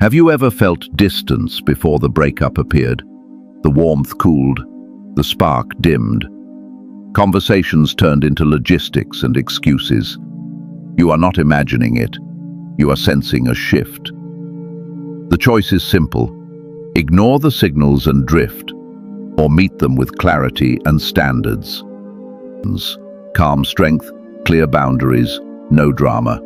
Have you ever felt distance before the breakup appeared? The warmth cooled, the spark dimmed. Conversations turned into logistics and excuses. You are not imagining it. You are sensing a shift. The choice is simple. Ignore the signals and drift, or meet them with clarity and standards. Calm strength, clear boundaries, no drama.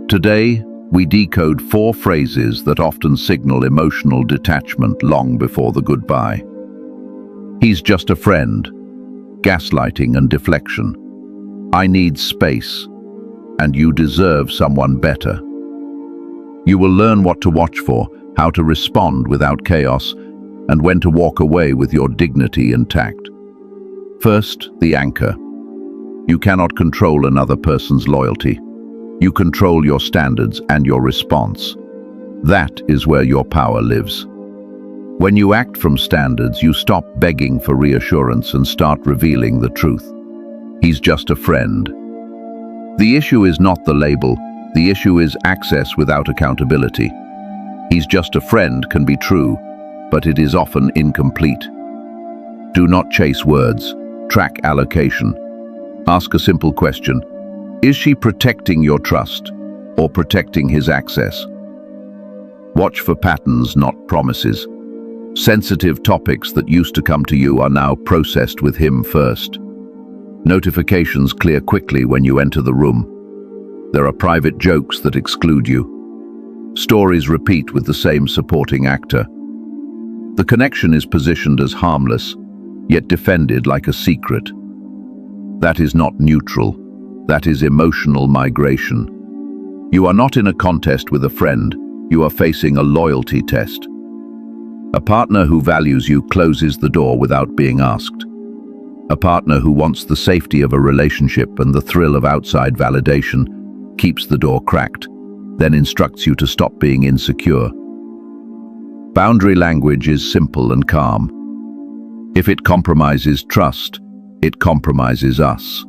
Today, we decode 4 phrases that often signal emotional detachment long before the goodbye. He's just a friend. Gaslighting and deflection. I need space, and you deserve someone better. You will learn what to watch for, how to respond without chaos, and when to walk away with your dignity intact. First, the anchor. You cannot control another person's loyalty. You control your standards and your response. That is where your power lives. When you act from standards, you stop begging for reassurance and start revealing the truth. He's just a friend. The issue is not the label. The issue is access without accountability. He's just a friend can be true, but it is often incomplete. Do not chase words. Track allocation. Ask a simple question. Is she protecting your trust or protecting his access? Watch for patterns, not promises. Sensitive topics that used to come to you are now processed with him first. Notifications clear quickly when you enter the room. There are private jokes that exclude you. Stories repeat with the same supporting actor. The connection is positioned as harmless, yet defended like a secret. That is not neutral. That is emotional migration. You are not in a contest with a friend. You are facing a loyalty test. A partner who values you closes the door without being asked. A partner who wants the safety of a relationship and the thrill of outside validation keeps the door cracked, then instructs you to stop being insecure. Boundary language is simple and calm. If it compromises trust, it compromises us.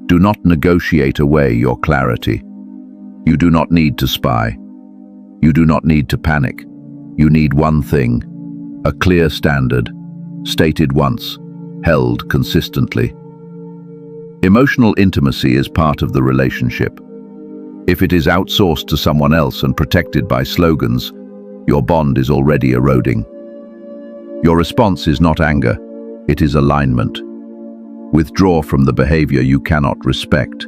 Do not negotiate away your clarity. You do not need to spy. You do not need to panic. You need one thing: a clear standard, stated once, held consistently. Emotional intimacy is part of the relationship. If it is outsourced to someone else and protected by slogans, your bond is already eroding. Your response is not anger, it is alignment. Withdraw from the behavior you cannot respect.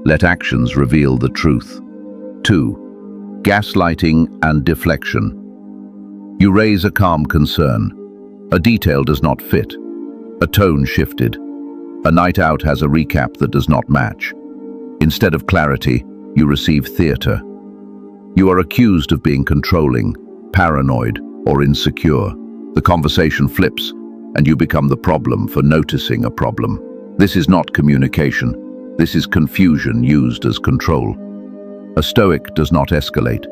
Let actions reveal the truth. 2. Gaslighting and deflection. You raise a calm concern. A detail does not fit. A tone shifted. A night out has a recap that does not match. Instead of clarity, you receive theater. You are accused of being controlling, paranoid, or insecure. The conversation flips, and you become the problem for noticing a problem. This is not communication. This is confusion used as control. A Stoic does not escalate.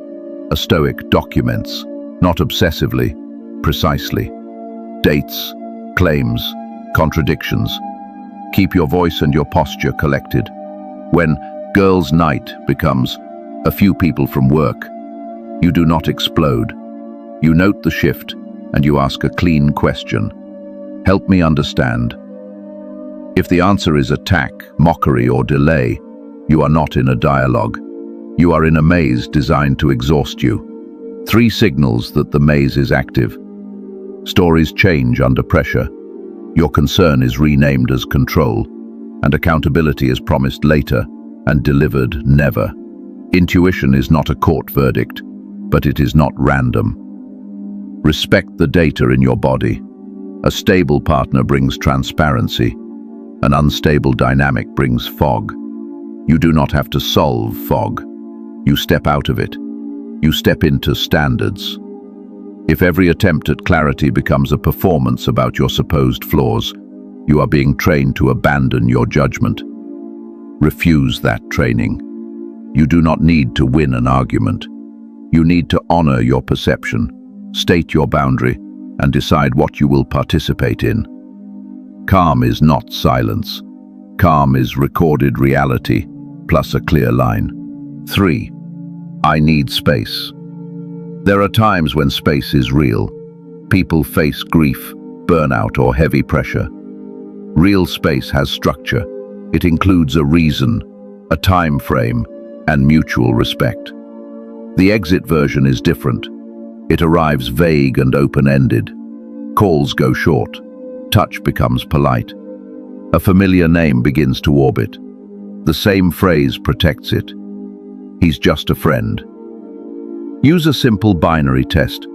A Stoic documents, not obsessively, precisely. Dates, claims, contradictions. Keep your voice and your posture collected. When girls' night becomes a few people from work, you do not explode. You note the shift, and you ask a clean question. Help me understand. If the answer is attack, mockery, or delay, you are not in a dialogue. You are in a maze designed to exhaust you. 3 signals that the maze is active. Stories change under pressure. Your concern is renamed as control, and accountability is promised later and delivered never. Intuition is not a court verdict, but it is not random. Respect the data in your body. A stable partner brings transparency. An unstable dynamic brings fog. You do not have to solve fog. You step out of it. You step into standards. If every attempt at clarity becomes a performance about your supposed flaws, you are being trained to abandon your judgment. Refuse that training. You do not need to win an argument. You need to honor your perception, state your boundary, and decide what you will participate in. Calm is not silence. Calm is recorded reality, plus a clear line. 3. I need space. There are times when space is real. People face grief, burnout, or heavy pressure. Real space has structure. It includes a reason, a time frame, and mutual respect. The exit version is different. It arrives vague and open-ended. Calls go short. Touch becomes polite. A familiar name begins to orbit. The same phrase protects it. He's just a friend. Use a simple binary test.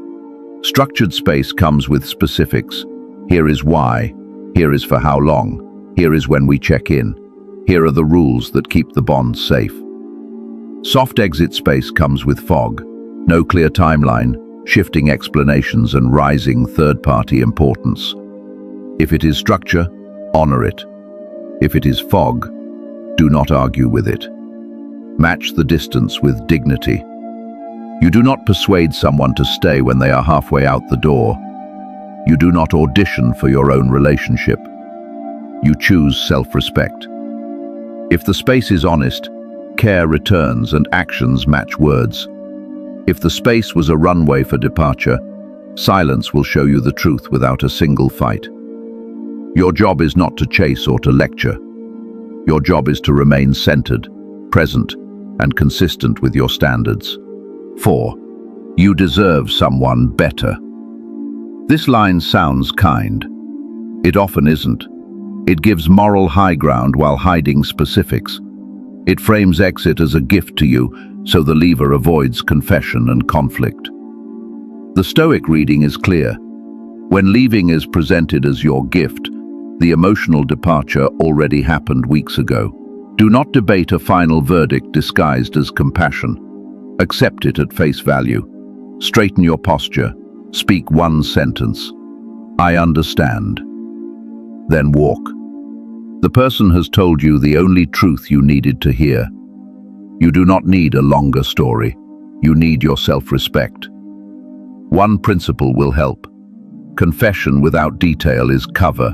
Structured space comes with specifics. Here is why. Here is for how long. Here is when we check in. Here are the rules that keep the bond safe. Soft exit space comes with fog. No clear timeline, shifting explanations, and rising third-party importance. If it is structure, honor it. If it is fog, do not argue with it. Match the distance with dignity. You do not persuade someone to stay when they are halfway out the door. You do not audition for your own relationship. You choose self-respect. If the space is honest, care returns and actions match words. If the space was a runway for departure, silence will show you the truth without a single fight. Your job is not to chase or to lecture. Your job is to remain centered, present, and consistent with your standards. 4. You deserve someone better. This line sounds kind. It often isn't. It gives moral high ground while hiding specifics. It frames exit as a gift to you, so the leaver avoids confession and conflict. The Stoic reading is clear. When leaving is presented as your gift, the emotional departure already happened weeks ago. Do not debate a final verdict disguised as compassion. Accept it at face value. Straighten your posture. Speak one sentence. I understand. Then walk. The person has told you the only truth you needed to hear. You do not need a longer story. You need your self-respect. One principle will help. Confession without detail is cover.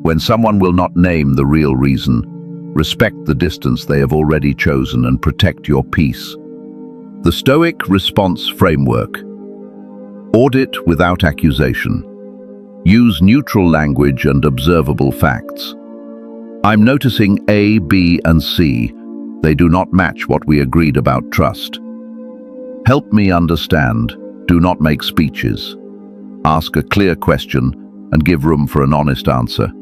When someone will not name the real reason, respect the distance they have already chosen and protect your peace. The Stoic response framework. Audit without accusation. Use neutral language and observable facts. I'm noticing A, B, and C. They do not match what we agreed about trust. Help me understand. Do not make speeches. Ask a clear question and give room for an honest answer.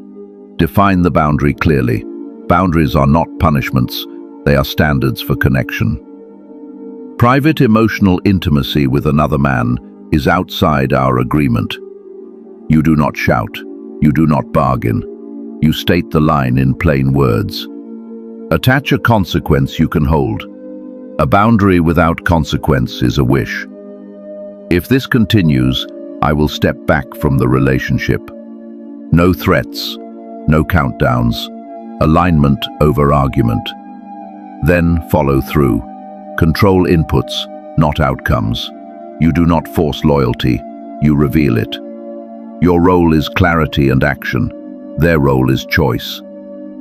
Define the boundary clearly. Boundaries are not punishments. They are standards for connection. Private emotional intimacy with another man is outside our agreement. You do not shout. You do not bargain. You state the line in plain words. Attach a consequence you can hold. A boundary without consequence is a wish. If this continues, I will step back from the relationship. No threats, no countdowns, alignment over argument. Then follow through. Control inputs, not outcomes. You do not force loyalty, you reveal it. Your role is clarity and action. Their role is choice.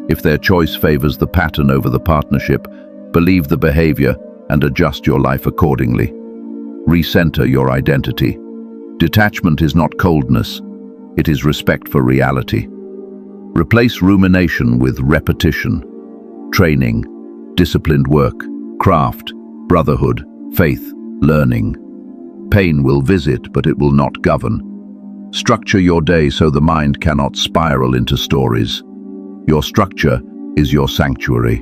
If their choice favors the pattern over the partnership, believe the behavior and adjust your life accordingly. Recenter your identity. Detachment is not coldness. It is respect for reality. Replace rumination with repetition. Training, disciplined work, craft, brotherhood, faith, learning. Pain will visit, but it will not govern. Structure your day so the mind cannot spiral into stories. Your structure is your sanctuary.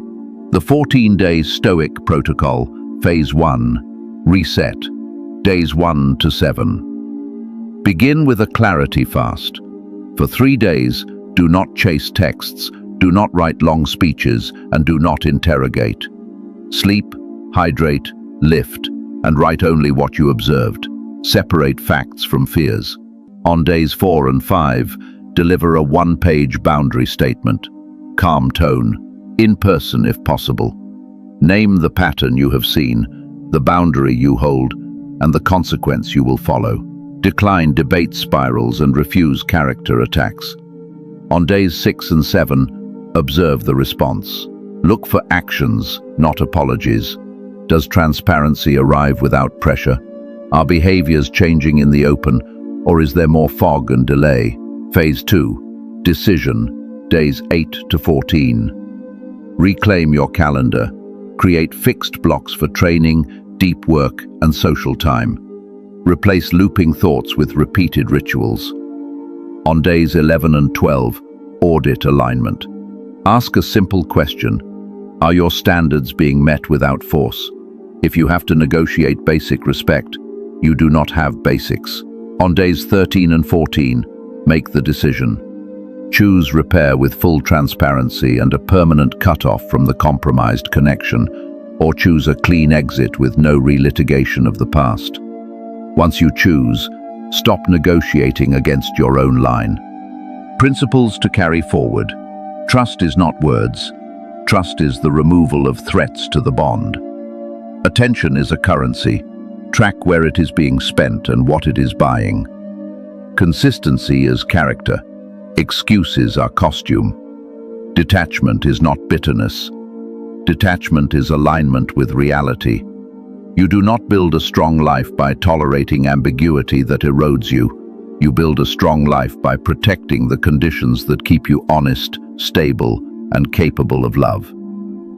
The 14-day Stoic protocol, Phase 1, Reset, days 1 to 7. Begin with a clarity fast. For 3 days, do not chase texts, do not write long speeches, and do not interrogate. Sleep, hydrate, lift, and write only what you observed. Separate facts from fears. On days 4 and 5, deliver a one-page boundary statement. Calm tone, in person if possible. Name the pattern you have seen, the boundary you hold, and the consequence you will follow. Decline debate spirals and refuse character attacks. On days 6 and 7, observe the response. Look for actions, not apologies. Does transparency arrive without pressure? Are behaviors changing in the open, or is there more fog and delay? Phase 2. Decision, days 8 to 14. Reclaim your calendar. Create fixed blocks for training, deep work, and social time. Replace looping thoughts with repeated rituals. On days 11 and 12, audit alignment. Ask a simple question. Are your standards being met without force? If you have to negotiate basic respect, you do not have basics. On days 13 and 14, make the decision. Choose repair with full transparency and a permanent cutoff from the compromised connection, or choose a clean exit with no relitigation of the past. Once you choose, stop negotiating against your own line. Principles to carry forward. Trust is not words. Trust is the removal of threats to the bond. Attention is a currency. Track where it is being spent and what it is buying. Consistency is character. Excuses are costume. Detachment is not bitterness. Detachment is alignment with reality. You do not build a strong life by tolerating ambiguity that erodes you. You build a strong life by protecting the conditions that keep you honest, stable, and capable of love.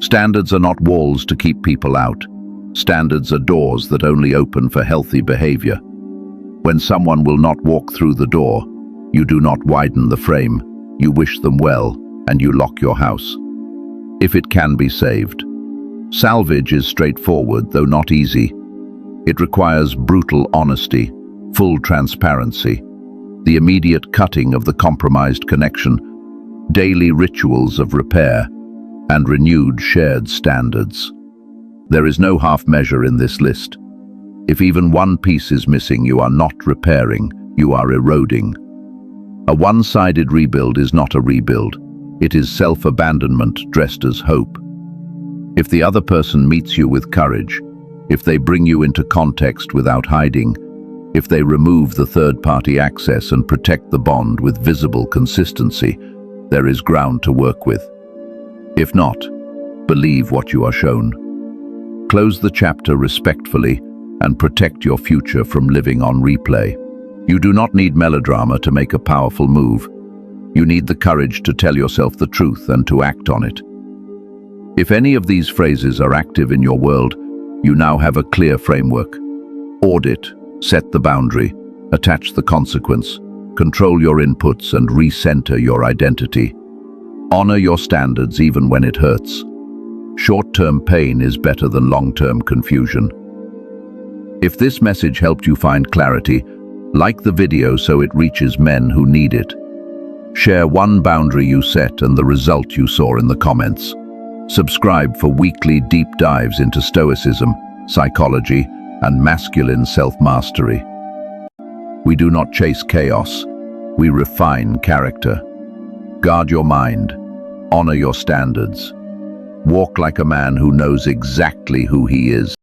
Standards are not walls to keep people out. Standards are doors that only open for healthy behavior. When someone will not walk through the door, you do not widen the frame. You wish them well, and you lock your house. If it can be saved. Salvage is straightforward, though not easy. It requires brutal honesty, full transparency, the immediate cutting of the compromised connection, daily rituals of repair, and renewed shared standards. There is no half measure in this list. If even one piece is missing, you are not repairing, you are eroding. A one-sided rebuild is not a rebuild. It is self-abandonment dressed as hope. If the other person meets you with courage, if they bring you into context without hiding, if they remove the third-party access and protect the bond with visible consistency, there is ground to work with. If not, believe what you are shown. Close the chapter respectfully and protect your future from living on replay. You do not need melodrama to make a powerful move. You need the courage to tell yourself the truth and to act on it. If any of these phrases are active in your world, you now have a clear framework. Audit, set the boundary, attach the consequence, control your inputs and recenter your identity. Honor your standards even when it hurts. Short-term pain is better than long-term confusion. If this message helped you find clarity, like the video so it reaches men who need it. Share one boundary you set and the result you saw in the comments. Subscribe for weekly deep dives into Stoicism, psychology, and masculine self-mastery. We do not chase chaos, we refine character. Guard your mind, honor your standards. Walk like a man who knows exactly who he is.